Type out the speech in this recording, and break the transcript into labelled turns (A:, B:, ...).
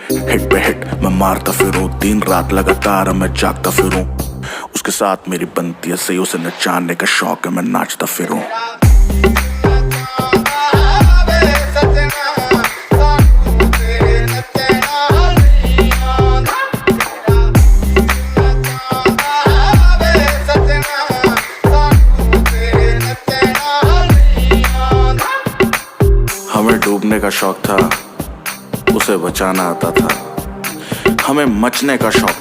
A: Hit पे hit मैं मारता फिरूं, दिन रात लगातार मैं जागता फिरूं। उसके साथ मेरी बनती है सही, उसे नचाने का शौक है, मैं नाचता फिरूं। हमें डूबने का शौक था, उसे बचाना आता था। हमें मचने का शौक